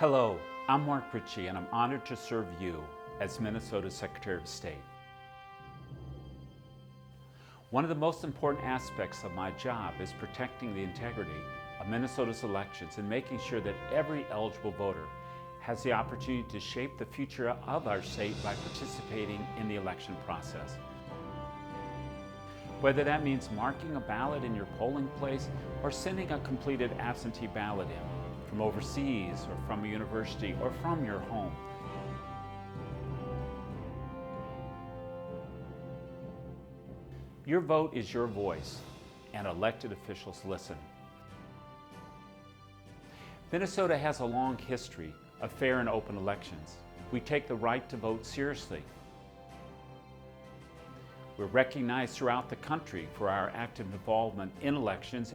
Hello, I'm Richie, and I'm honored to serve you as Minnesota's Secretary of State. One of the most important aspects of my job is protecting the integrity of Minnesota's elections and making sure that every eligible voter has the opportunity to shape the future of our state by participating in the election process. Whether that means marking a ballot in your polling place or sending a completed absentee ballot in from overseas or from a university or from your home. Your vote is your voice, and elected officials listen. Minnesota has a long history of fair and open elections. We take the right to vote seriously. We're recognized throughout the country for our active involvement in elections.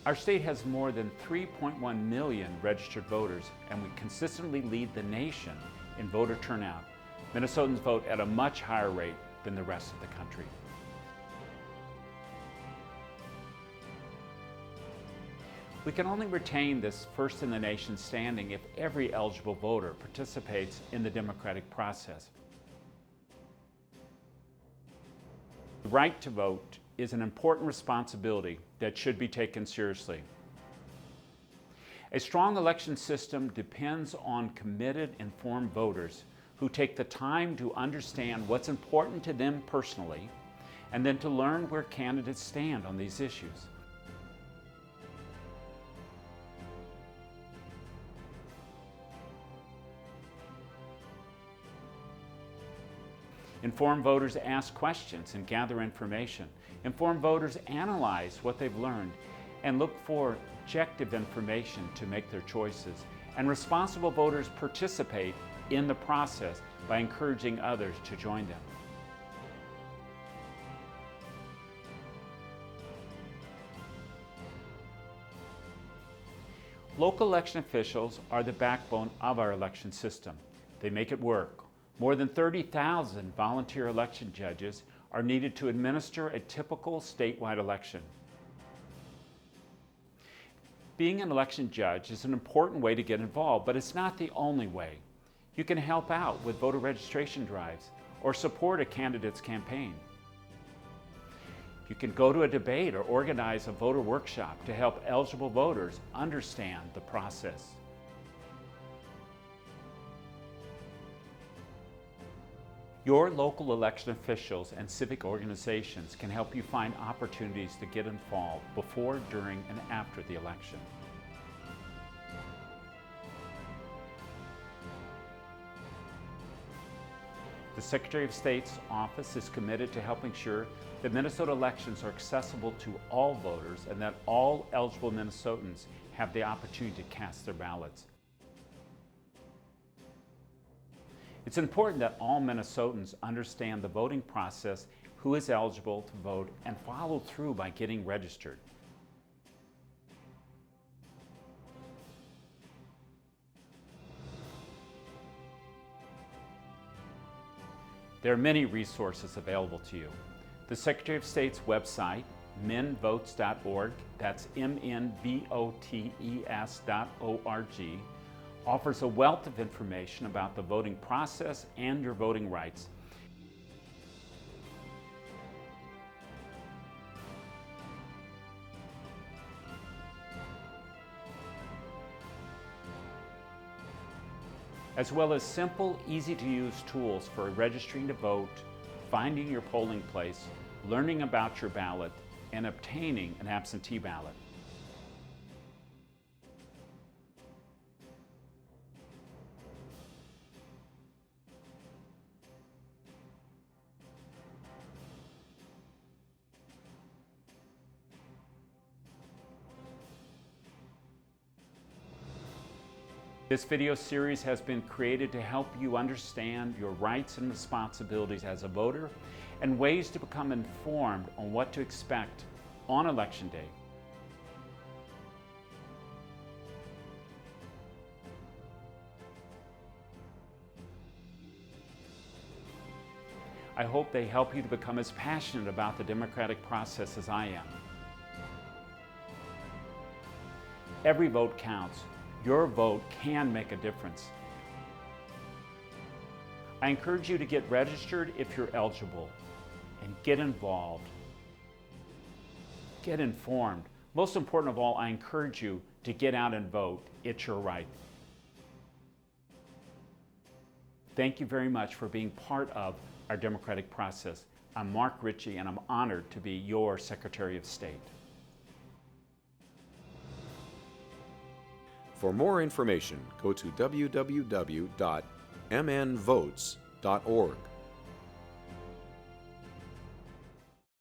Our state has more than 3.1 million registered voters, and we consistently lead the nation in voter turnout. Minnesotans vote at a much higher rate than the rest of the country. We can only retain this first-in-the-nation standing if every eligible voter participates in the democratic process. The right to vote is an important responsibility that should be taken seriously. A strong election system depends on committed, informed voters who take the time to understand what's important to them personally and then to learn where candidates stand on these issues. Informed voters ask questions and gather information. Informed voters analyze what they've learned and look for objective information to make their choices. And responsible voters participate in the process by encouraging others to join them. Local election officials are the backbone of our election system. They make it work. More than 30,000 volunteer election judges are needed to administer a typical statewide election. Being an election judge is an important way to get involved, but it's not the only way. You can help out with voter registration drives or support a candidate's campaign. You can go to a debate or organize a voter workshop to help eligible voters understand the process. Your local election officials and civic organizations can help you find opportunities to get involved before, during, and after the election. The Secretary of State's office is committed to helping sure that Minnesota elections are accessible to all voters and that all eligible Minnesotans have the opportunity to cast their ballots. It's important that all Minnesotans understand the voting process, who is eligible to vote, and follow through by getting registered. There are many resources available to you. The Secretary of State's website, minvotes.org, that's MNVOTES.org, offers a wealth of information about the voting process and your voting rights. As well as simple, easy-to-use tools for registering to vote, finding your polling place, learning about your ballot, and obtaining an absentee ballot. This video series has been created to help you understand your rights and responsibilities as a voter and ways to become informed on what to expect on Election Day. I hope they help you to become as passionate about the democratic process as I am. Every vote counts. Your vote can make a difference. I encourage you to get registered if you're eligible and get involved. Get informed. Most important of all, I encourage you to get out and vote. It's your right. Thank you very much for being part of our democratic process. I'm Mark Richie, and I'm honored to be your Secretary of State. For more information, go to www.mnvotes.org.